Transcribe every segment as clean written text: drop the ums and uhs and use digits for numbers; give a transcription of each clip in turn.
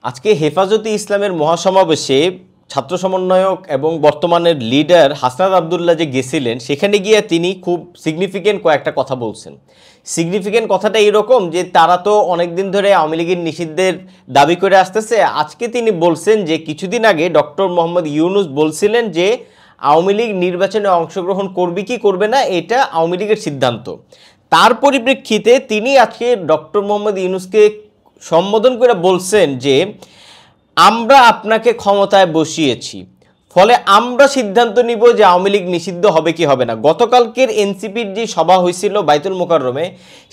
আজকে হেফাজতে ইসলামের মহাসমাবেশে ছাত্র সমন্বয়ক এবং বর্তমানের লিডার হাসনাত আবদুল্লাহ যে গেছিলেন, সেখানে গিয়ে তিনি খুব সিগনিফিকেন্ট কয়েকটা কথা বলছেন। সিগনিফিকেন্ট কথাটা এরকম যে তারা তো অনেক দিন ধরে আওয়ামী লীগের নিষিদ্ধের দাবি করে আসতেছে। আজকে তিনি বলছেন যে কিছুদিন আগে ডক্টর মোহাম্মদ ইউনূস বলছিলেন যে আওয়ামী লীগ নির্বাচনে অংশগ্রহণ করবে কি করবে না এটা আওয়ামী লীগের সিদ্ধান্ত। তার পরিপ্রেক্ষিতে তিনি আজকে ডক্টর মোহাম্মদ ইউনূসকে সম্বোধন করে বলছেন যে আমরা আপনাকে ক্ষমতায় বসিয়েছি, ফলে আমরা সিদ্ধান্ত নিব যে আওয়ামী লীগ নিষিদ্ধ হবে কি হবে না। গতকালকের এনসিপির যে সভা হয়েছিল বাইতুল মোকাররমে,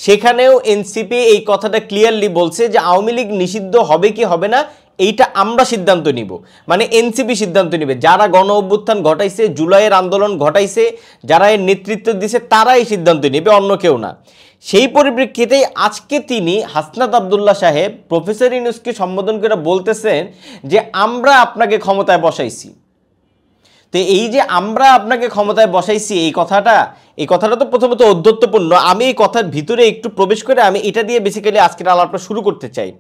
সেখানেও এনসিপি এই কথাটা ক্লিয়ারলি বলছে যে আওয়ামী লীগ নিষিদ্ধ হবে কি হবে না এইটা আমরা সিদ্ধান্ত নিব, মানে এনসিপি সিদ্ধান্ত নিবে। যারা গণ অভ্যুত্থান ঘটাইছে, জুলাইয়ের আন্দোলন ঘটাইছে, যারা এর নেতৃত্ব দিছে, তারা এই সিদ্ধান্ত নেবে, অন্য কেউ না। সেই পরিপ্রেক্ষিতে আজকে তিনি হাসনাত আবদুল্লাহ সাহেব প্রফেসর ইউনূসকে সম্বোধন করে বলতেছেন যে আমরা আপনাকে ক্ষমতায় বসাইছি। তো এই যে আমরা আপনাকে ক্ষমতায় বসাইছি এই কথাটা তো প্রথমত অধ্যত্বপূর্ণ। আমি এই কথার ভিতরে একটু প্রবেশ করে আমি এটা দিয়ে বেসিক্যালি আজকের আলাপটা শুরু করতে চাই।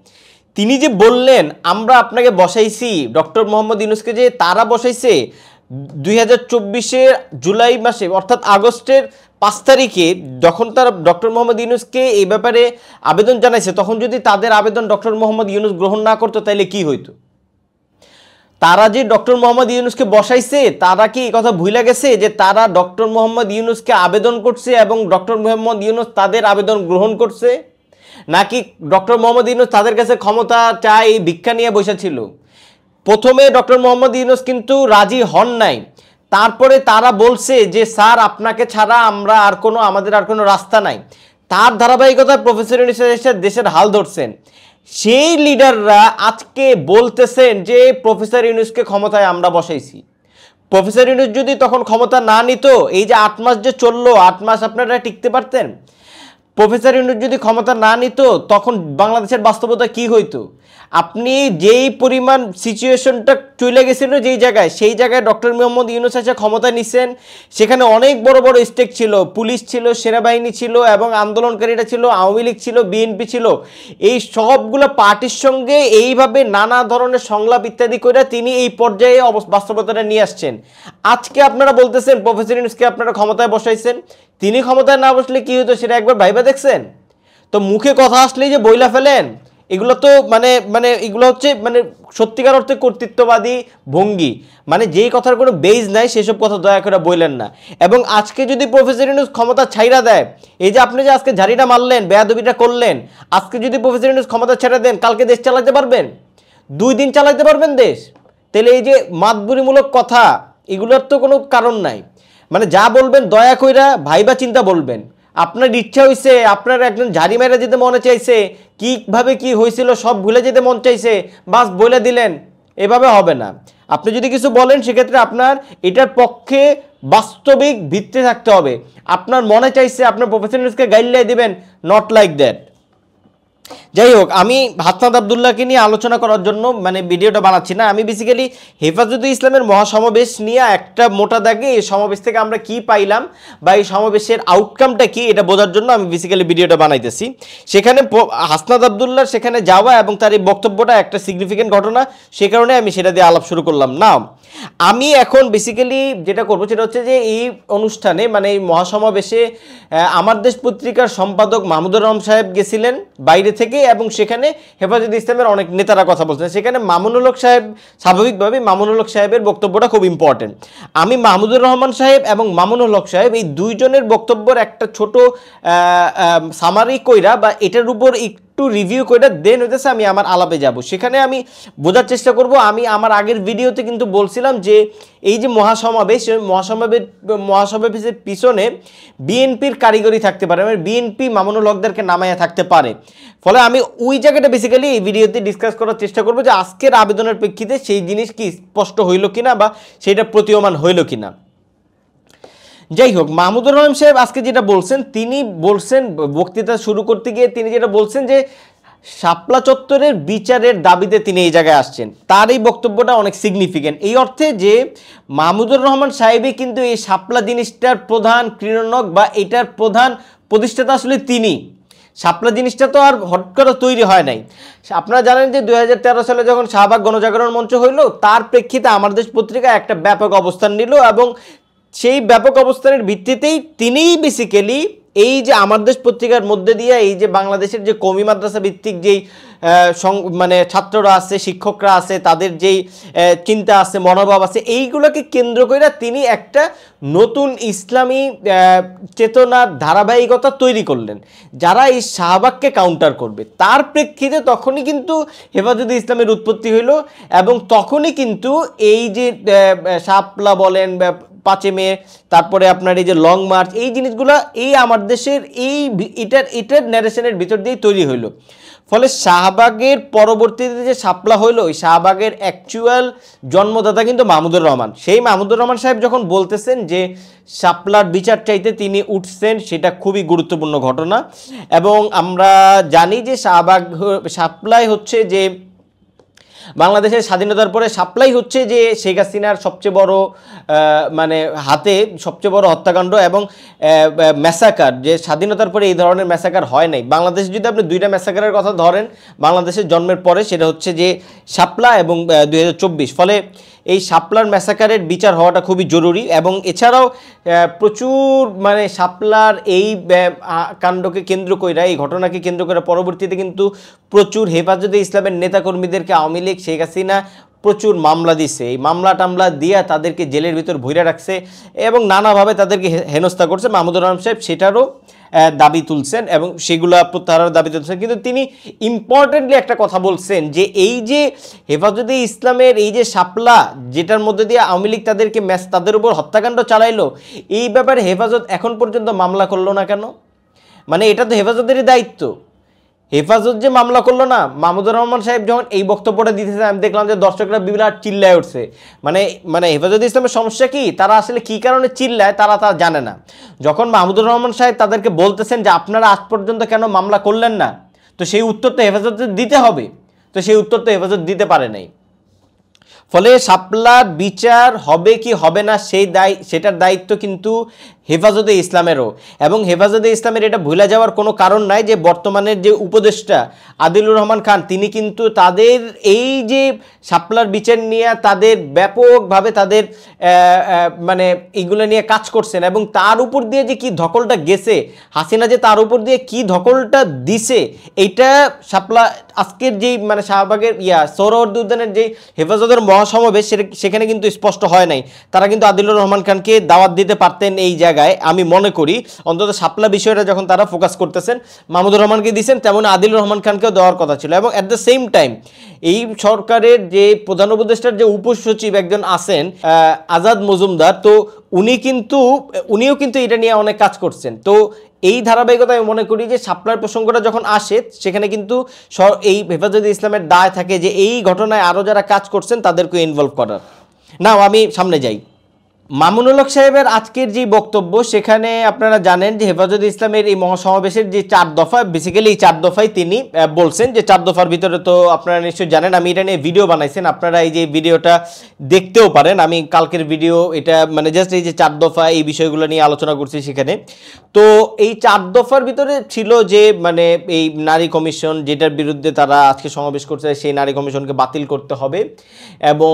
তিনি যে বললেন আমরা আপনাকে বসাইছি, ডক্টর মোহাম্মদ ইউনূসকে যে তারা বসাইছে 2024-এর জুলাই মাসে অর্থাৎ আগস্টের 5 তারিখে যখন তারা ডক্টর মোহাম্মদ ইউনূসকে এই ব্যাপারে আবেদন জানাইছে, তখন যদি তাদের আবেদন ডক্টর মোহাম্মদ ইউনূস গ্রহণ না করতো তাহলে কি হইতো? তারা যে ডক্টর মোহাম্মদ ইউনূসকে বসাইছে, তারা কি এই কথা ভুলে গেছে যে তারা ডক্টর মোহাম্মদ ইউনূসকে আবেদন করছে এবং ডক্টর মোহাম্মদ ইউনূস তাদের আবেদন গ্রহণ করছে? নাকি ডক্টর মোহাম্মদ ইউনূস তাদের কাছে ক্ষমতা চাই ভিক্ষা নিয়ে বসেছিল? প্রথমে ডক্টর মোহাম্মদ ইউনূস কিন্তু রাজি হন নাই, তারপরে তারা বলছে যে স্যার আপনাকে ছাড়া আমাদের আর কোনো রাস্তা নাই। তার ধারাবাহিকতায় প্রফেসর ইউনূস দেশের হাল ধরছেন। সেই লিডাররা আজকে বলতেছেন যে প্রফেসর ইউনূসকে ক্ষমতায় আমরা বসাইছি। প্রফেসর ইউনূস যদি তখন ক্ষমতা না নিত, এই যে 8 মাস যে চললো, 8 মাস আপনারা টিকতে পারতেন? প্রফেসর ইউনূস যদি ক্ষমতা না নিত, তখন বাংলাদেশের বাস্তবতা কি হইতো? আপনি যেই পরিমাণ সিচুয়েশনটা চলে গেছিল যেই জায়গায়, সেই জায়গায় ডক্টর মোহাম্মদ ইউনূস এসে ক্ষমতা নিছেন। সেখানে অনেক বড় বড় স্টেক ছিল, পুলিশ ছিল, সেনাবাহিনী ছিল এবং আন্দোলনকারীরা ছিল, আওয়ামী লীগ ছিল, বিএনপি ছিল। এই সবগুলো পার্টির সঙ্গে এইভাবে নানা ধরনের সংলাপ ইত্যাদি করে তিনি এই পর্যায়ে বাস্তবতাটা নিয়ে আসছেন। আজকে আপনারা বলতেছেন প্রফেসর ইউনূসকে আপনারা ক্ষমতায় বসাইছেন। তিনি ক্ষমতায় না বসলে কি হতো সেটা একবার ভাইবা দেখছেন? তো মুখে কথা আসলেই যে বইলা ফেলেন, এগুলো তো এগুলো হচ্ছে সত্যিকার অর্থে কর্তৃত্ববাদী ভঙ্গি। যেই কথার কোনো বেজ নাই সেসব কথা দয়া করে বললেন না। এবং আজকে যদি প্রফেসর ইউনূস ক্ষমতা ছাইরা দেয়, এই যে আপনি যে আজকে ঝাড়িটা মারলেন, বেয়াদবিটা করলেন, আজকে যদি প্রফেসর ইউনূস ক্ষমতা ছেড়ে দেন, কালকে দেশ চালাতে পারবেন? 2 দিন চালাতে পারবেন দেশ? তাহলে এই যে মাতবুরিমূলক কথা, এগুলোর তো কোনো কারণ নাই। যা বলবেন দয়া কইরা ভাইবা চিন্তা বলবেন। আপনার ইচ্ছা হয়েছে, আপনার একজন ঝাড়ি মেরে যেতে মনে চাইছে, কীভাবে কি হয়েছিল সব ভুলে যেতে মন চাইছে, বাস বলে দিলেন, এভাবে হবে না। আপনি যদি কিছু বলেন সেক্ষেত্রে আপনার এটার পক্ষে বাস্তবিক ভিত্তি থাকতে হবে। আপনার মনে চাইছে আপনার প্রফেসর ইউনূসকে গাইডলাইন দিবেন, নট লাইক দ্যাট। যাই হোক, আমি হাসনাত আবদুল্লাহকে নিয়ে আলোচনা করার জন্য ভিডিওটা বানাচ্ছি না। আমি বেসিক্যালি হেফাজতে ইসলামের মহাসমাবেশ নিয়ে একটা মোটা দাগে এই সমাবেশ থেকে আমরা কি পাইলাম বা এই সমাবেশের আউটকামটা কি এটা বোঝার জন্য আমি বেসিক্যালি ভিডিওটা বানাইতেছি। সেখানে হাসনাত আবদুল্লাহর সেখানে যাওয়া এবং তার এই বক্তব্যটা একটা সিগনিফিকেন্ট ঘটনা, সে কারণে আমি সেটা দিয়ে আলাপ শুরু করলাম। না, আমি এখন বেসিক্যালি যেটা করবো সেটা হচ্ছে যে এই অনুষ্ঠানে এই মহাসমাবেশে আমার দেশ পত্রিকার সম্পাদক মাহমুদুর রহমান সাহেব গেছিলেন বাইরে থেকে, এবং সেখানে হেফাজতে ইসলামের অনেক নেতারা কথা বলছেন। সেখানে মামুনুল হক সাহেব, স্বাভাবিকভাবেই মামুনুল হক সাহেবের বক্তব্যটা খুব ইম্পর্টেন্ট। আমি মাহমুদুর রহমান সাহেব এবং মামুনুল হক সাহেব এই দুইজনের বক্তব্যের একটা ছোট সামারি কইরা বা এটার উপর একটু রিভিউ কইরা দেন হইতেছে আমি আমার আলাপে যাব। সেখানে আমি বোঝার চেষ্টা করব। আমি আমার আগের ভিডিওতে কিন্তু বলছিলাম যে এই যে মহাসমাবেশের পিছনে বিএনপির কারিগরি থাকতে পারে, বিএনপি মামুনুল হকদেরকে নামাইয়া থাকতে পারে। ফলে আমি ওই জায়গাটা বেসিক্যালি এই ভিডিওতে ডিসকাস করার চেষ্টা করবো যে আজকের আবেদনের প্রেক্ষিতে সেই জিনিস কি স্পষ্ট হইল কিনা বা সেটা প্রতীয়মান হইল কিনা। যাই হোক, মাহমুদুর রহমান সাহেব আজকে যেটা বলছেন, তিনি বলছেন বক্তৃতা শুরু করতে গিয়ে তিনি যেটা বলছেন যে শাপলা চত্বরের বিচারের দাবিতে তিনি এই জায়গায় আসছেন। তার এই বক্তব্যটা অনেক সিগনিফিকেন্ট এই অর্থে যে মাহমুদুর রহমান সাহেবই কিন্তু এই শাপলা জিনিসটার প্রধান ক্রীড়নক বা এটার প্রধান প্রতিষ্ঠাতা আসলে তিনি। শাপলা জিনিসটা তো আর হট করে তৈরি হয় নাই। আপনারা জানেন যে 2013 সালে যখন শাহবাগ গণজাগরণ মঞ্চ হইল, তার প্রেক্ষিতে আমার দেশ পত্রিকা একটা ব্যাপক অবস্থান নিল, এবং সেই ব্যাপক অবস্থানের ভিত্তিতেই তিনিই বেসিক্যালি এই যে আমার দেশ পত্রিকার মধ্যে দিয়ে এই যে বাংলাদেশের যে কওমি মাদ্রাসা ভিত্তিক যেই মানে ছাত্ররা আছে, শিক্ষকরা আছে, তাদের যেই চিন্তা আছে, মনোভাব আছে, এইগুলোকে কেন্দ্র করে তিনি একটা নতুন ইসলামী চেতনার ধারাবাহিকতা তৈরি করলেন, যারা এই শাহবাগকে কাউন্টার করবে। তার প্রেক্ষিতে তখনই কিন্তু হেফাজতে ইসলামের উৎপত্তি হইল, এবং তখনই কিন্তু এই যে শাপলা বলেন, 5 মে, তারপরে আপনার এই যে লং মার্চ, এই জিনিসগুলো এই আমার দেশের এই এটার ন্যারেশনের ভিতর দিয়েই তৈরি হইলো। ফলে শাহবাগের পরবর্তীতে যে শাপলা হইলো, ওই শাহবাগের অ্যাকচুয়াল জন্মদাতা কিন্তু মাহমুদুর রহমান। সেই মাহমুদুর রহমান সাহেব যখন বলতেছেন যে শাপলার বিচার চাইতে তিনি উঠছেন, সেটা খুবই গুরুত্বপূর্ণ ঘটনা। এবং আমরা জানি যে শাপলাই হচ্ছে যে বাংলাদেশের স্বাধীনতার পরে শাপলাই হচ্ছে যে শেখ হাসিনার সবচেয়ে বড় মানে হাতে সবচেয়ে বড় হত্যাকাণ্ড এবং ম্যাসাকার, যে স্বাধীনতার পরে এই ধরনের ম্যাসাকার হয় নাই বাংলাদেশে। যদি আপনি 2টা ম্যাসাকারের কথা ধরেন বাংলাদেশের জন্মের পরে, সেটা হচ্ছে যে শাপলা এবং 2024। ফলে এই শাপলার ম্যাসাকারের বিচার হওয়াটা খুবই জরুরি। এবং এছাড়াও প্রচুর মানে শাপলার এই কাণ্ডকে কেন্দ্র করে, এই ঘটনাকে কেন্দ্র করে পরবর্তীতে কিন্তু প্রচুর হেফাজতে ইসলামের নেতাকর্মীদেরকে আওয়ামী লীগ, শেখ হাসিনা প্রচুর মামলা দিছে। এই মামলা টামলা দিয়া তাদেরকে জেলের ভিতর ভইরা রাখছে এবং নানাভাবে তাদেরকে হেনস্থা করছে। মাহমুদুর রহমান সাহেব সেটারও দাবি তুলছেন এবং সেগুলা প্রত্যাহারের দাবি তুলছেন। কিন্তু তিনি ইম্পর্টেন্টলি একটা কথা বলছেন যে এই যে হেফাজতে ইসলামের এই যে শাপলা, যেটার মধ্যে দিয়ে আওয়ামী লীগ তাদের উপর হত্যাকাণ্ড চালাইলো, এই ব্যাপারে হেফাজত এখন পর্যন্ত মামলা করলো না কেন? মানে এটা তো হেফাজতেরই দায়িত্ব। হেফাজত যে মামলা করলো না, মাহমুদুর রহমান সাহেব যখন এই বক্তব্যটা দিতেছে, আমি দেখলাম যে দর্শকরা বিরাট চিল্লায় উঠছে। মানে হেফাজতে ইসলামের সমস্যা কি, তারা আসলে কি কারণে চিল্লায় তারা জানে না। যখন মাহমুদুর রহমান সাহেব তাদেরকে বলতেছেন যে আপনারা আজ পর্যন্ত কেন মামলা করলেন না, তো সেই উত্তর তো হেফাজতে দিতে হবে, তো সেই উত্তর তো হেফাজত দিতে পারে নাই। ফলে শাপলার বিচার হবে কি হবে না সেটার দায়িত্ব কিন্তু হেফাজতে ইসলামেরও। এবং হেফাজতে ইসলামের এটা ভুলে যাওয়ার কোনো কারণ নাই যে বর্তমানের যে উপদেষ্টা আদিলুর রহমান খান, তিনি কিন্তু তাদের এই যে শাপলার বিচার নিয়ে তাদের ব্যাপকভাবে তাদের মানে এইগুলো নিয়ে কাজ করছেন। এবং তার উপর দিয়ে যে কি ধকলটা গেছে, হাসিনা যে তার উপর দিয়ে কি ধকলটা দিছে, এইটা শাপলা আজকের যেই মানে শাহবাগের সোহরাওয়ার্দী উদ্যানের যে হেফাজতের মহাসমাবেশ, সেখানে কিন্তু স্পষ্ট হয় নাই। তারা কিন্তু আদিলুর রহমান খানকে দাওয়াত দিতে পারতেন এই জায়গায়। আমি মনে করি অন্তত শাপলা বিষয়টা যখন তারা ফোকাস করতেছেন, মাহমুদুর রহমানকে দিয়েছেন, তেমন আদিলুর রহমান খানকেও দেওয়ার কথা ছিল। এবং অ্যাট দ্য সেম টাইম এই সরকারের যে প্রধান উপদেষ্টার যে উপসচিব একজন আছেন আজাদ মজুমদার, তো উনিও কিন্তু এটা নিয়ে অনেক কাজ করছেন। তো এই ধারাবাহিকতা আমি মনে করি যে শাপলার প্রসঙ্গটা যখন আসে, সেখানে কিন্তু এই হেফাজতে ইসলামের দায় থাকে যে এই ঘটনায় আরও যারা কাজ করছেন তাদেরকে ইনভলভ করার। নাও আমি সামনে যাই। মামুনুল হক সাহেবের আজকের যে বক্তব্য, সেখানে আপনারা জানেন যে হেফাজতে ইসলামের এই মহাসমাবেশের যে 4 দফা, বেসিক্যালি এই 4 দফায় তিনি বলছেন যে 4 দফার ভিতরে তো আপনারা নিশ্চয়ই জানেন, আমি এটা নিয়ে ভিডিও বানাইছেন, আপনারা এই যে ভিডিওটা দেখতেও পারেন। আমি কালকের ভিডিও এটা মানে জাস্ট এই যে 4 দফা এই বিষয়গুলো নিয়ে আলোচনা করছি সেখানে। তো এই 4 দফার ভিতরে ছিল যে মানে এই নারী কমিশন, যেটার বিরুদ্ধে তারা আজকে সমাবেশ করছে, সেই নারী কমিশনকে বাতিল করতে হবে এবং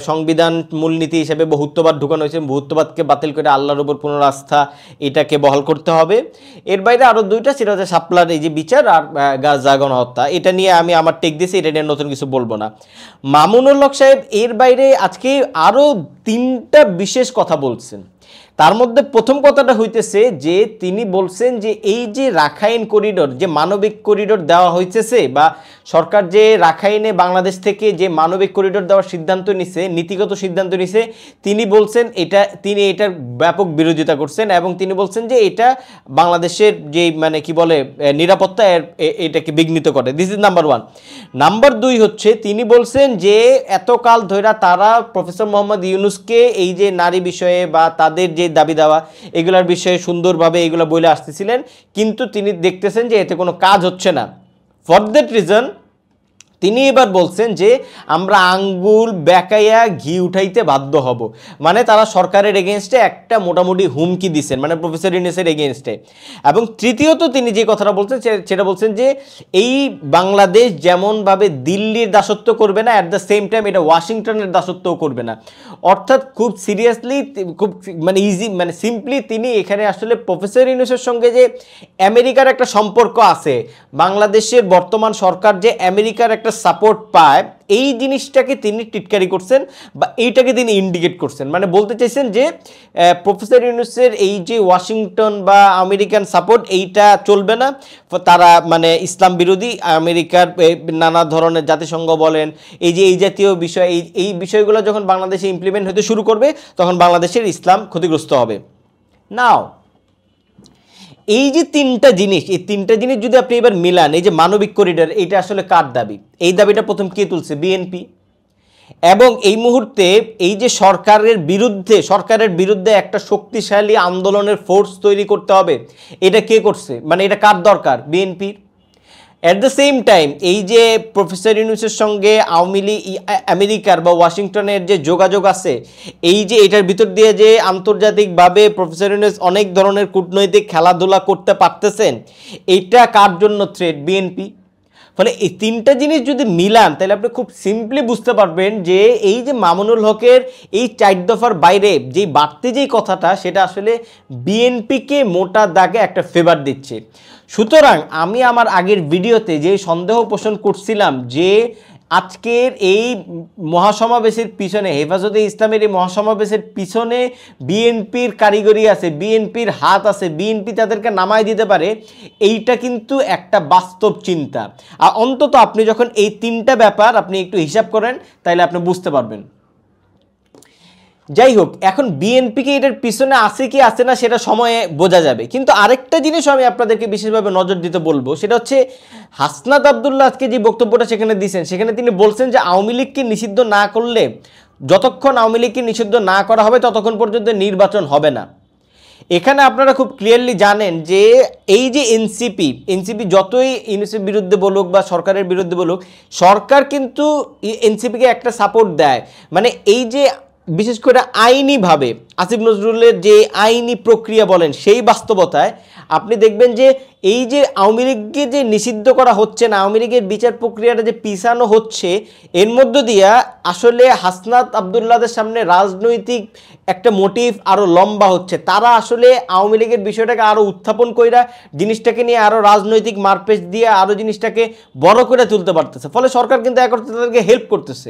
সংবিধান মূলনীতি হিসেবে বহুত্ববাদ ঢুকানো হয়েছে, বহুত্ববাদকে বাতিল করে আল্লাহর উপর পুনরাস্থা এটাকে বহাল করতে হবে। এর বাইরে আরও 2টা, সেটা হচ্ছে শাপলার এই যে বিচার আর গাজা গণহত্যা। এটা নিয়ে আমি আমার টেক দিয়েছি, এটা নিয়ে নতুন কিছু বলবো না। মামুনুল হক সাহেব এর বাইরে আজকে আরও 3টা বিশেষ কথা বলছেন। তার মধ্যে প্রথম কথাটা হইতেছে যে তিনি বলছেন যে এই যে রাখাইন করিডোর, যে মানবিক করিডোর দেওয়া হইতেছে, বা সরকার যে রাখাইনে বাংলাদেশ থেকে যে মানবিক করিডোর দেওয়ার সিদ্ধান্ত নিছে, নীতিগত সিদ্ধান্ত নিছে, তিনি বলছেন তিনি এটার ব্যাপক বিরোধিতা করছেন এবং তিনি বলছেন যে এটা বাংলাদেশের যে মানে কি বলে নিরাপত্তা, এটাকে বিঘ্নিত করে। This is number 1। নাম্বার 2 হচ্ছে তিনি বলছেন যে এতকাল ধরে তারা প্রফেসর মোহাম্মদ ইউনূসকে এই যে নারী বিষয়ে বা তাদের যে দাবি দেওয়া এগুলার বিষয়ে সুন্দরভাবে এগুলো বলে আসতেছিলেন, কিন্তু তিনি দেখতেছেন যে এতে কোনো কাজ হচ্ছে না। ফর দ্যাট রিজন তিনি এবার বলছেন যে আমরা আঙ্গুল বেঁকাইয়া ঘি উঠাইতে বাধ্য হব, মানে তারা সরকারের এগেনস্টে একটা মোটামুটি হুমকি দিচ্ছেন, মানে প্রফেসর ইউনূসের এগেনস্টে। এবং তৃতীয়ত তিনি যে কথাটা বলছেন সেটা বলছেন যে এই বাংলাদেশ যেমনভাবে দিল্লির দাসত্ব করবে না, অ্যাট দ্য সেম টাইম এটা ওয়াশিংটনের দাসত্বও করবে না। অর্থাৎ খুব সিরিয়াসলি, খুব মানে ইজি, মানে সিম্পলি তিনি এখানে আসলে প্রফেসর ইউনূসের সঙ্গে যে আমেরিকার একটা সম্পর্ক আছে, বাংলাদেশের বর্তমান সরকার যে আমেরিকার একটা সাপোর্ট পায়, এই জিনিসটাকে তিনি টিটকারি করছেন বা এইটাকে তিনি ইন্ডিকেট করছেন। মানে বলতে চাইছেন যে প্রফেসর ইউনূসের এই যে ওয়াশিংটন বা আমেরিকান সাপোর্ট এইটা চলবে না, তারা মানে ইসলাম বিরোধী, আমেরিকার নানা ধরনের জাতিসংঘ বলেন এই জাতীয় বিষয়, এই বিষয়গুলো যখন বাংলাদেশে ইমপ্লিমেন্ট হতে শুরু করবে তখন বাংলাদেশের ইসলাম ক্ষতিগ্রস্ত হবে। নাও এই যে তিনটা জিনিস, এই তিনটা জিনিস যদি আপনি এবার মিলান, এই যে মানবিক করিডর, এইটা আসলে কার দাবি? এই দাবিটা প্রথম কে তুলছে? বিএনপি। এবং এই মুহূর্তে এই যে সরকারের বিরুদ্ধে একটা শক্তিশালী আন্দোলনের ফোর্স তৈরি করতে হবে, এটা কে করছে? মানে এটা কার দরকার? বিএনপির। অ্যাট দ্য সেম টাইম এই যে প্রফেসর ইউনূসের সঙ্গে আমেরিকার বা ওয়াশিংটনের যে যোগাযোগ আছে, এই যে এটার ভিতর দিয়ে যে আন্তর্জাতিকভাবে প্রফেসর ইউনূস অনেক ধরনের কূটনৈতিক খেলাধুলা করতে পারতেছেন, এইটা কার জন্য থ্রেট? বিএনপি। ফলে এই তিনটা জিনিস যদি মিলান তাহলে আপনি খুব সিম্পলি বুঝতে পারবেন যে এই যে মামুনুল হকের এই 4 দফার বাইরে যেই বাড়তি যেই কথাটা, সেটা আসলে বিএনপিকে মোটা দাগে একটা ফেভার দিচ্ছে। সুতরাং আমি আমার আগের ভিডিওতে যে সন্দেহ পোষণ করছিলাম যে আজকের এই মহাসমাবেশের পিছনে, হেফাজতে ইসলামের এই মহাসমাবেশের পিছনে বিএনপির কারিগরি আছে, বিএনপির হাত আছে, বিএনপি তাদেরকে নামায় দিতে পারে, এইটা কিন্তু একটা বাস্তব চিন্তা। আর অন্তত আপনি যখন এই তিনটা ব্যাপার আপনি একটু হিসাব করেন তাহলে আপনি বুঝতে পারবেন। যাই হোক, এখন বিএনপিকে এটার পিছনে আছে কি আছে না সেটা সময়ে বোঝা যাবে। কিন্তু আরেকটা জিনিস আমি আপনাদেরকে বিশেষভাবে নজর দিতে বলবো, সেটা হচ্ছে হাসনাত আব্দুল্লাহ আজকে যে বক্তব্যটা সেখানে দিয়েছেন, সেখানে তিনি বলছেন যে আওয়ামী লীগকে নিষিদ্ধ না করলে, যতক্ষণ আওয়ামী লীগকে নিষিদ্ধ না করা হবে ততক্ষণ পর্যন্ত নির্বাচন হবে না। এখানে আপনারা খুব ক্লিয়ারলি জানেন যে এই যে এনসিপি যতই ইউনূসের বিরুদ্ধে বলুক বা সরকারের বিরুদ্ধে বলুক, সরকার কিন্তু এনসিপিকে একটা সাপোর্ট দেয়। মানে এই যে বিশেষ করে আইনিভাবে আসিফ নজরুলের যে আইনি প্রক্রিয়া বলেন, সেই বাস্তবতায় আপনি দেখবেন যে এই যে আওয়ামী লীগকে যে নিষিদ্ধ করা হচ্ছে না, আওয়ামী লীগের বিচার প্রক্রিয়াটা যে পিছানো হচ্ছে, এর মধ্য দিয়া আসলে হাসনাত আব্দুল্লাহদের সামনে রাজনৈতিক একটা মোটিভ আরও লম্বা হচ্ছে। তারা আসলে আওয়ামী লীগের বিষয়টাকে আরও উত্থাপন কইরা, জিনিসটাকে নিয়ে আরও রাজনৈতিক মারপেচ দিয়ে আরও জিনিসটাকে বড় করে তুলতে পারতেছে। ফলে সরকার কিন্তু এক অর্থে তাদেরকে হেল্প করতেছে।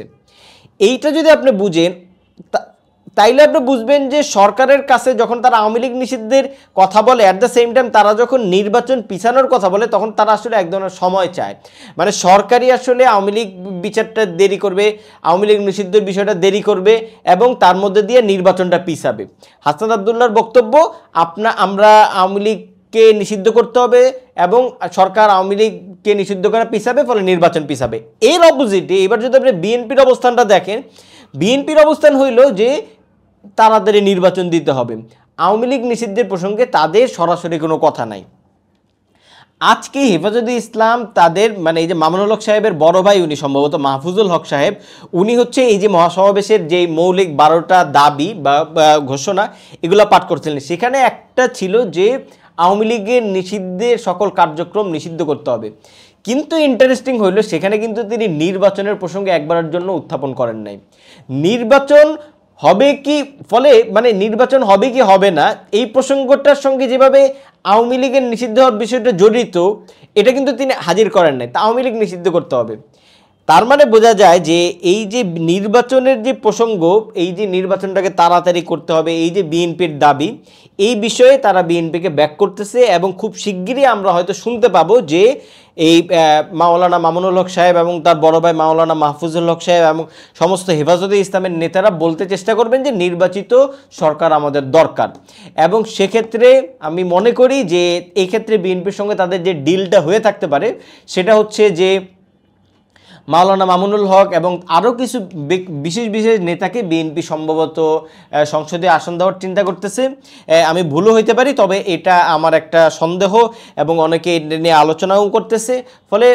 এইটা যদি আপনি বুঝেন তাইলে আপনি বুঝবেন যে সরকারের কাছে যখন তারা আওয়ামী লীগ নিষিদ্ধের কথা বলে, অ্যাট দ্য সেম টাইম তারা যখন নির্বাচন পিছানোর কথা বলে, তখন তারা আসলে এক ধরনের সময় চায়। মানে সরকারই আসলে আওয়ামী লীগ বিচারটা দেরি করবে, আওয়ামী লীগ নিষিদ্ধের বিষয়টা দেরি করবে এবং তার মধ্যে দিয়ে নির্বাচনটা পিছাবে। হাসনাত আব্দুল্লাহর বক্তব্য, আমরা আওয়ামী লীগকে নিষিদ্ধ করতে হবে এবং সরকার আওয়ামী লীগকে নিষিদ্ধ করা পিছাবে, ফলে নির্বাচন পিছাবে। এর অপোজিটে এবার যদি আপনি বিএনপির অবস্থানটা দেখেন, বিএনপির অবস্থান হইল যে তাড়াতাড়ি নির্বাচন দিতে হবে। আওয়ামী লীগ নিষিদ্ধের প্রসঙ্গে তাদের সরাসরি কোনো কথা নাই। আজকে হেফাজতে ইসলাম তাদের মানে এই যে মামুনুল হক সাহেবের বড় ভাই, উনি সম্ভবত মাহফুজুল হক সাহেব, উনি হচ্ছে এই যে মহাসমাবেশের যে মৌলিক 12টা দাবি বা ঘোষণা এগুলো পাঠ করছিলেন। সেখানে একটা ছিল যে আওয়ামী লীগের নিষিদ্ধের সকল কার্যক্রম নিষিদ্ধ করতে হবে। কিন্তু ইন্টারেস্টিং হইল সেখানে কিন্তু তিনি নির্বাচনের প্রসঙ্গে একবারের জন্য উত্থাপন করেন নাই। নির্বাচন হবে কি, ফলে মানে নির্বাচন হবে কি হবে না এই প্রসঙ্গটার সঙ্গে যেভাবে আওয়ামী লীগের নিষিদ্ধ হওয়ার বিষয়টা জড়িত, এটা কিন্তু তিনি হাজির করেন নাই। তা আওয়ামী লীগ নিষিদ্ধ করতে হবে, তার মানে বোঝা যায় যে এই যে নির্বাচনের যে প্রসঙ্গ, এই যে নির্বাচনটাকে তাড়াতাড়ি করতে হবে, এই যে বিএনপির দাবি, এই বিষয়ে তারা বিএনপিকে ব্যাক করতেছে। এবং খুব শিগগিরই আমরা হয়তো শুনতে পাবো যে এই মাওলানা মামুনুল হক সাহেব এবং তার বড় ভাই মাওলানা মাহফুজুল হক সাহেব এবং সমস্ত হেফাজতে ইসলামের নেতারা বলতে চেষ্টা করবেন যে নির্বাচিত সরকার আমাদের দরকার। এবং সেক্ষেত্রে আমি মনে করি যে এই ক্ষেত্রে বিএনপির সঙ্গে তাদের যে ডিলটা হয়ে থাকতে পারে, সেটা হচ্ছে যে মাওলানা মামুনুল হক এবং আরও কিছু বিশেষ বিশেষ নেতাকে বিএনপি সম্ভবত সংসদে আসন দেওয়ার চিন্তা করতেছে। আমি ভুলও হইতে পারি, তবে এটা আমার একটা সন্দেহ এবং অনেকে এটা নিয়ে আলোচনাও করতেছে। ফলে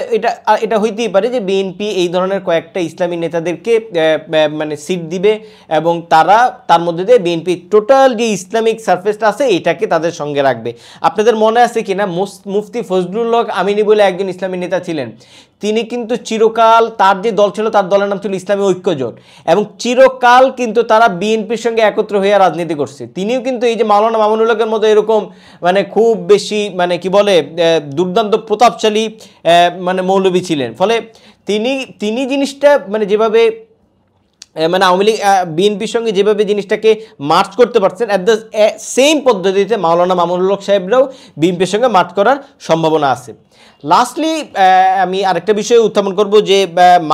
এটা হইতেই পারে যে বিএনপি এই ধরনের কয়েকটা ইসলামী নেতাদেরকে মানে সিট দিবে এবং তার মধ্যে দিয়ে বিএনপি টোটাল যে ইসলামিক সারফেসটা আছে এটাকে তাদের সঙ্গে রাখবে। আপনাদের মনে আছে কিনা মুফতি ফজলুল হক আমিনী বলে একজন ইসলামী নেতা ছিলেন, তিনি কিন্তু চিরকাল তার যে দল ছিল তার দলের নাম ছিল ইসলামী ঐক্যজোট, এবং চিরকাল কিন্তু তারা বিএনপির সঙ্গে একত্র হয়ে রাজনীতি করছে। তিনিও কিন্তু এই যে মাওলানা মামুনুল হকের মতো এরকম মানে খুব বেশি মানে কি বলে দুর্দান্ত প্রতাপশালী মানে মৌলবী ছিলেন। ফলে তিনি জিনিসটা মানে যেভাবে মানে আওয়ামী লীগ বিএনপির সঙ্গে যেভাবে জিনিসটাকে মার্চ করতে পারছেন, অ্যাট দ্য সেম পদ্ধতিতে মাওলানা মামুনুল হক সাহেবরাও বিএনপির সঙ্গে মার্চ করার সম্ভাবনা আছে। লাস্টলি আমি আরেকটা বিষয় উত্থাপন করব যে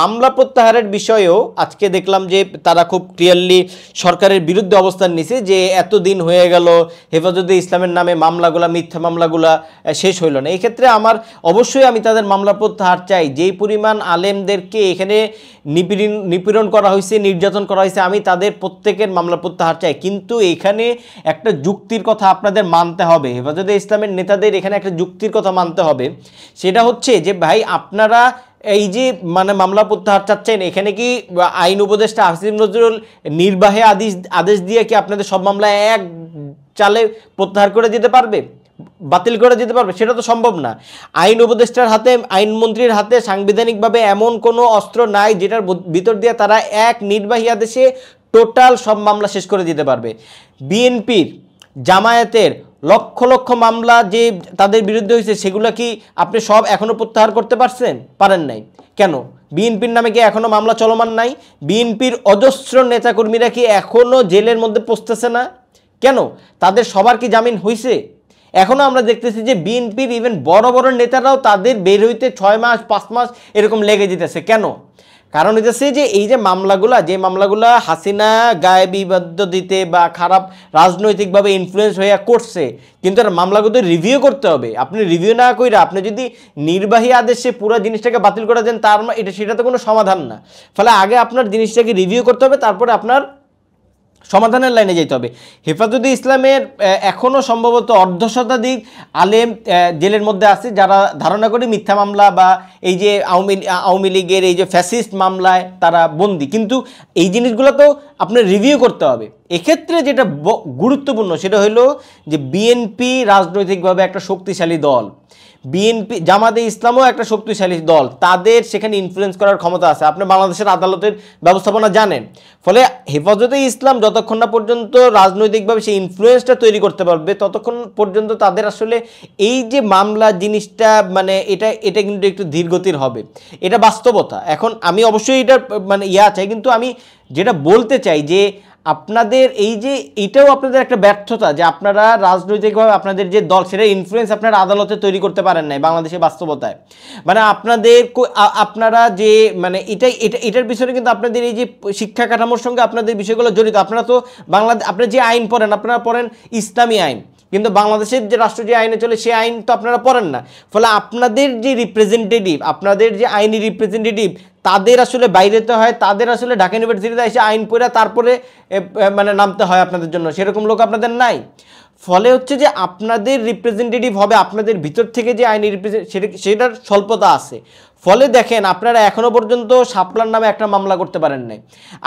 মামলা প্রত্যাহারের বিষয়েও আজকে দেখলাম যে তারা খুব ক্লিয়ারলি সরকারের বিরুদ্ধে অবস্থান নিছে যে এতদিন হয়ে গেল হেফাজতে ইসলামের নামে মামলাগুলা, মিথ্যা মামলাগুলা শেষ হইল না। এই ক্ষেত্রে অবশ্যই আমি তাদের মামলা প্রত্যাহার চাই। যেই পরিমাণ আলেমদেরকে এখানে নিপীড়ন করা হয়েছে, নির্যাতন করা হয়েছে, আমি তাদের প্রত্যেকের মামলা প্রত্যাহার চাই। কিন্তু এখানে একটা যুক্তির কথা আপনাদের মানতে হবে, হেফাজতে ইসলামের নেতাদের এখানে একটা যুক্তির কথা মানতে হবে। সেটা হচ্ছে যে ভাই আপনারা এই যে মানে মামলা প্রত্যাহার চাচ্ছেন, এখানে কি আইন উপদেষ্টা আসিফ নজরুল নির্বাহে আদেশ দিয়ে কি আপনাদের সব মামলা এক চালে প্রত্যাহার করে দিতে পারবে, বাতিল করে দিতে পারবে? সেটা তো সম্ভব না। আইন উপদেষ্টার হাতে, আইনমন্ত্রীর হাতে সাংবিধানিকভাবে এমন কোনো অস্ত্র নাই যেটার ভিতর দিয়ে তারা এক নির্বাহী আদেশে টোটাল সব মামলা শেষ করে দিতে পারবে। বিএনপির, জামায়াতের লক্ষ লক্ষ মামলা যে তাদের বিরুদ্ধে হয়েছে সেগুলো কি আপনি সব এখনও প্রত্যাহার করতে পারেন নাই? কেন? বিএনপির নামে কি এখনও মামলা চলমান নাই? বিএনপির অজস্র নেতাকর্মীরা কি এখনও জেলের মধ্যে পৌঁছতেছে না? কেন? তাদের সবার কি জামিন হয়েছে? এখনও আমরা দেখতেছি যে বিএনপির ইভেন বড় বড় নেতারাও তাদের বের হইতে 6 মাস 5 মাস এরকম লেগে যেতেছে। কেন? কারণ হইতেছে যে এই যে মামলাগুলা হাসিনা গায়ে বিবাদ্য দিতে বা খারাপ রাজনৈতিকভাবে ইনফ্লুয়েন্স হয়ে করছে, কিন্তু আর মামলাগুলো রিভিউ করতে হবে। আপনি রিভিউ না কইরা আপনি যদি নির্বাহী আদেশে পুরো জিনিসটাকে বাতিল করে দেন, সেটা তো কোনো সমাধান না। ফলে আগে আপনার জিনিসটাকে রিভিউ করতে হবে, তারপরে আপনার সমাধানের লাইনে যেতে হবে। হেফাজতে ইসলামের এখনও সম্ভবত অর্ধশতাধিক আলেম জেলের মধ্যে আছে, যারা ধারণা করি মিথ্যা মামলা বা এই যে আওয়ামী লীগের এই যে ফ্যাসিস্ট মামলায় তারা বন্দী। কিন্তু এই জিনিসগুলো তো আপনার রিভিউ করতে হবে। এক্ষেত্রে যেটা গুরুত্বপূর্ণ সেটা হলো যে বিএনপি রাজনৈতিকভাবে একটা শক্তিশালী দল, বিএনপি জামাতে ইসলামও একটা শক্তিশালী দল, তাদের সেখানে ইনফ্লুয়েন্স করার ক্ষমতা আছে। আপনি বাংলাদেশের আদালতের ব্যবস্থাপনা জানেন। ফলে হেফাজতে ইসলাম যতক্ষণ না পর্যন্ত রাজনৈতিকভাবে সেই ইনফ্লুয়েন্সটা তৈরি করতে পারবে, ততক্ষণ পর্যন্ত তাদের আসলে এই যে মামলা জিনিসটা মানে এটা কিন্তু একটু ধীরগতির হবে, এটা বাস্তবতা। এখন আমি অবশ্যই এটা মানে চাই, কিন্তু আমি যেটা বলতে চাই যে আপনাদের এই যে এটাও আপনাদের একটা ব্যর্থতা যে আপনারা রাজনৈতিকভাবে আপনাদের যে দল সেটা ইনফ্লুয়েন্স আপনারা আদালতে তৈরি করতে পারেন নাই বাংলাদেশের বাস্তবতায়। মানে আপনারা যে মানে এটার পিছনে কিন্তু আপনাদের এই যে শিক্ষা কাঠামোর সঙ্গে আপনাদের বিষয়গুলো জড়িত। আপনারা তো আপনারা যে আইন পড়েন, আপনারা পড়েন ইসলামী আইন, কিন্তু বাংলাদেশের যে রাষ্ট্র যে আইনে চলে সেই আইন তো আপনারা পড়েন না। ফলে আপনাদের যে রিপ্রেজেন্টেটিভ, আপনাদের যে আইনি রিপ্রেজেন্টেটিভ, তাদের আসলে বাইরেতে হয়, তাদের আসলে ঢাকা ইউনিভার্সিটিতে এসে আইন পড়ে তারপরে মানে নামতে হয় আপনাদের জন্য, সেরকম লোক আপনাদের নাই। ফলে হচ্ছে যে আপনাদের রিপ্রেজেন্টেটিভ হবে আপনাদের ভিতর থেকে যে আইনি সেটার স্বল্পতা আছে। ফলে দেখেন আপনারা এখনো পর্যন্ত শাপলার নামে একটা মামলা করতে পারেন নাই।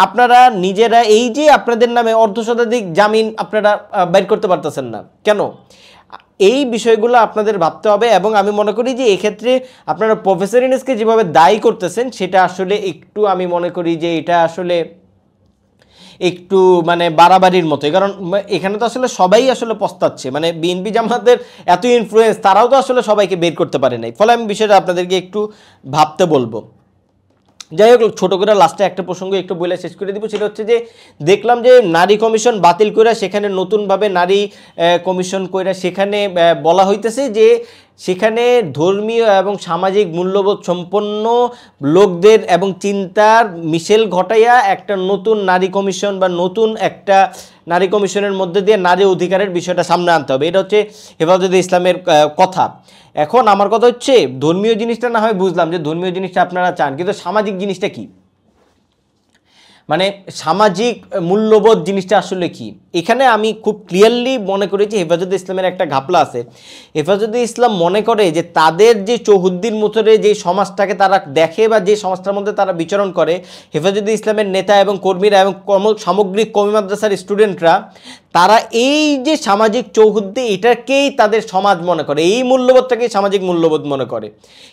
আপনারা নিজেরা এই যে আপনাদের নামে অর্ধশতাধিক জামিন আপনারা বের করতে পারতেছেন না কেন? এই বিষয়গুলো আপনাদের ভাবতে হবে। এবং আমি মনে করি যে এক্ষেত্রে আপনারা প্রফেসর ইউনূসকে যেভাবে দায়ী করতেছেন সেটা আসলে একটু, আমি মনে করি যে এটা আসলে একটু মানে বাড়াবাড়ির মতো। কারণ এখানে তো আসলে সবাই আসলে পস্তাচ্ছে, মানে বিএনপি জামাতের এত ইনফ্লুয়েন্স, তারাও তো আসলে সবাইকে বের করতে পারে নাই। ফলে আমি বিষয়টা আপনাদেরকে একটু ভাবতে বলবো। যাই হোক, ছোটো করে লাস্টে একটা প্রসঙ্গ একটু বলে শেষ করে দিব। সেটা হচ্ছে যে দেখলাম যে নারী কমিশন বাতিল করে সেখানে নতুনভাবে নারী কমিশন করে সেখানে বলা হইতেছে যে সেখানে ধর্মীয় এবং সামাজিক মূল্যবোধ সম্পন্ন লোকদের এবং চিন্তার মিশেল ঘটাইয়া একটা নতুন নারী কমিশন বা নতুন একটা নারী কমিশনের মধ্যে দিয়ে নারী অধিকারের বিষয়টা সামনে আনতে হবে। এটা হচ্ছে হেফাজতে ইসলামের কথা। এখন আমার কথা হচ্ছে ধর্মীয় জিনিসটা না হয় বুঝলাম যে ধর্মীয় জিনিসটা আপনারা চান, কিন্তু সামাজিক জিনিসটা কি, মানে সামাজিক মূল্যবোধ জিনিসটা আসলে কি? এখানে আমি খুব ক্লিয়ারলি মনে করি যে হেফাজতে ইসলামের একটা ঘাপলা আছে। হেফাজতে ইসলাম মনে করে যে তাদের যে চৌহদ্দির মতরে যে সমাজটাকে তারা দেখে বা যে সমাজটার মধ্যে তারা বিচরণ করে, হেফাজতে ইসলামের নেতা এবং কর্মীরা এবং সামগ্রিক কওমি মাদ্রাসার স্টুডেন্টরা তারা এই যে সামাজিক চৌহদ্দি এটাকেই তাদের সমাজ মনে করে, এই মূল্যবোধটাকেই সামাজিক মূল্যবোধ মনে করে।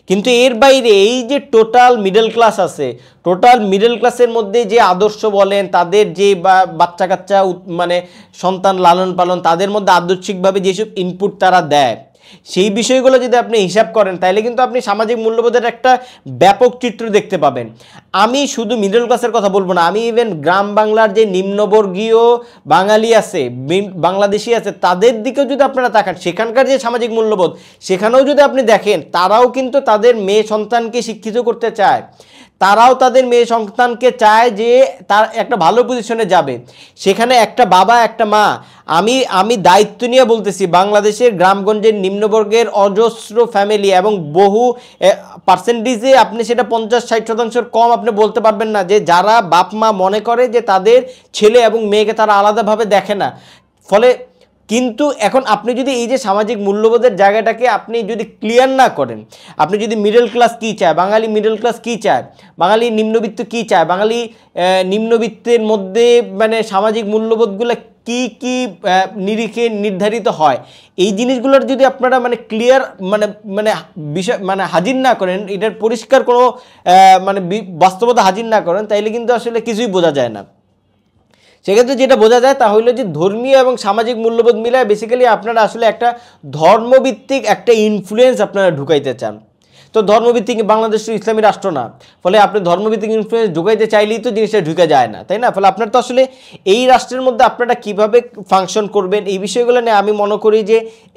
কিন্তু এর বাইরে এই যে টোটাল মিডল ক্লাস আছে, টোটাল মিডল ক্লাসের মধ্যে যে আদর্শ বলেন, তাদের যে বাচ্চা কাচ্চা মানে সন্তান লালন পালন, তাদের মধ্যে আদর্শিকভাবে যেসব ইনপুট তারা দেয়, সেই বিষয়গুলো যদি আপনি হিসাব করেন তাহলে কিন্তু আপনি সামাজিক মূল্যবোধের একটা ব্যাপক চিত্র দেখতে পাবেন। আমি শুধু মিডল ক্লাসের কথা বলবো না, আমি ইভেন গ্রাম বাংলার যে নিম্নবর্গীয় বাঙালি আছে, বাংলাদেশি আছে, তাদের দিকেও যদি আপনারা তাকান, সেখানকার যে সামাজিক মূল্যবোধ সেখানেও যদি আপনি দেখেন, তারাও কিন্তু তাদের মেয়ে সন্তানকে শিক্ষিত করতে চায়, তারাও তাদের মেয়ে সন্তানকে চায় যে তার একটা ভালো পজিশনে যাবে। সেখানে একটা বাবা একটা মা, আমি দায়িত্ব নিয়ে বলতেছি, বাংলাদেশের গ্রামগঞ্জের নিম্নবর্গের অজস্র ফ্যামিলি এবং বহু পার্সেন্টেজে আপনি সেটা 50-60% কম আপনি বলতে পারবেন না, যে যারা বাপ মা মনে করে যে তাদের ছেলে এবং মেয়েকে তারা আলাদাভাবে দেখে না। ফলে কিন্তু এখন আপনি যদি এই যে সামাজিক মূল্যবোধের জায়গাটাকে আপনি যদি ক্লিয়ার না করেন, আপনি যদি মিডল ক্লাস কী চায়, বাঙালি মিডল ক্লাস কী চায়, বাঙালি নিম্নবিত্ত কী চায়, বাঙালি নিম্নবিত্তের মধ্যে মানে সামাজিক মূল্যবোধগুলো কি কি নিরিখে নির্ধারিত হয়, এই জিনিসগুলোর যদি আপনারা মানে ক্লিয়ার মানে মানে বিষয় মানে হাজির না করেন, এটার পরিষ্কার কোনো মানে বাস্তবতা হাজির না করেন, তাইলে কিন্তু আসলে কিছুই বোঝা যায় না। সেক্ষেত্রে যেটা বোঝা যায় তা হলো যে ধর্মীয় এবং সামাজিক মূল্যবোধ মিলায় বেসিক্যালি আপনারা আসলে একটা ধর্মভিত্তিক একটা ইনফ্লুয়েন্স আপনারা ঢুকাইতে চান। তো ধর্মভিত্তিক বাংলাদেশ তো ইসলামী রাষ্ট্র না, ফলে আপনি ধর্মভিত্তিক ইনফ্লুয়েন্স ঢুকাইতে চাইলেই তো জিনিসটা ঢুকে যায় না, তাই না? ফলে আপনার তো আসলে এই রাষ্ট্রের মধ্যে আপনারা কিভাবে ফাংশন করবেন এই বিষয়গুলো নিয়ে আমি মনে করি যে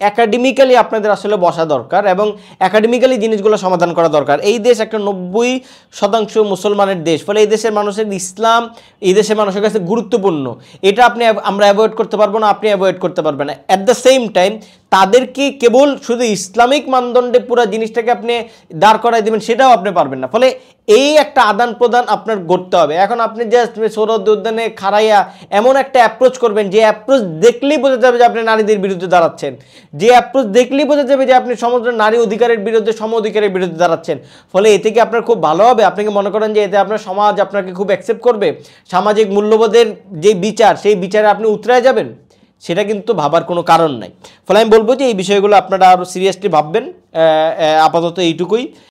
একাডেমিক্যালি আপনাদের আসলে বসা দরকার এবং একাডেমিক্যালি জিনিসগুলো সমাধান করা দরকার। এই দেশ একটা 90% মুসলমানের দেশ, ফলে এই দেশের মানুষের ইসলাম এই দেশের মানুষের কাছে গুরুত্বপূর্ণ। এটা আমরা অ্যাভয়েড করতে পারবো না, আপনি অ্যাভয়েড করতে পারবেন না। অ্যাট দ্য সেম টাইম তাদেরকে কেবল শুধু ইসলামিক মানদণ্ডে পুরো জিনিসটাকে আপনি দাঁড় করাই দেবেন সেটাও আপনি পারবেন না। ফলে এই একটা আদান প্রদান আপনার করতে হবে। এখন আপনি জাস্ট সৌরদ উদ্যানে খাড়াইয়া এমন একটা অ্যাপ্রোচ করবেন যে অ্যাপ্রোচ দেখলেই বোঝা যাবে যে আপনি নারীদের বিরুদ্ধে দাঁড়াচ্ছেন, যে অ্যাপ্রোচ দেখলেই বোঝা যাবে যে আপনি সমগ্র নারী অধিকারের বিরুদ্ধে, সম অধিকারের বিরুদ্ধে দাঁড়াচ্ছেন। ফলে এতে কি আপনার খুব ভালো হবে? আপনি কি মনে করেন যে এতে আপনার সমাজ আপনাকে খুব অ্যাকসেপ্ট করবে? সামাজিক মূল্যবোধের যে বিচার সেই বিচারে আপনি উতরায় যাবেন? সেটা কিন্তু ভাবার কোনো কারণ নাই। ফলে আমি বলবো যে এই বিষয়গুলো আপনারা আরও সিরিয়াসলি ভাববেন। আপাতত এইটুকুই।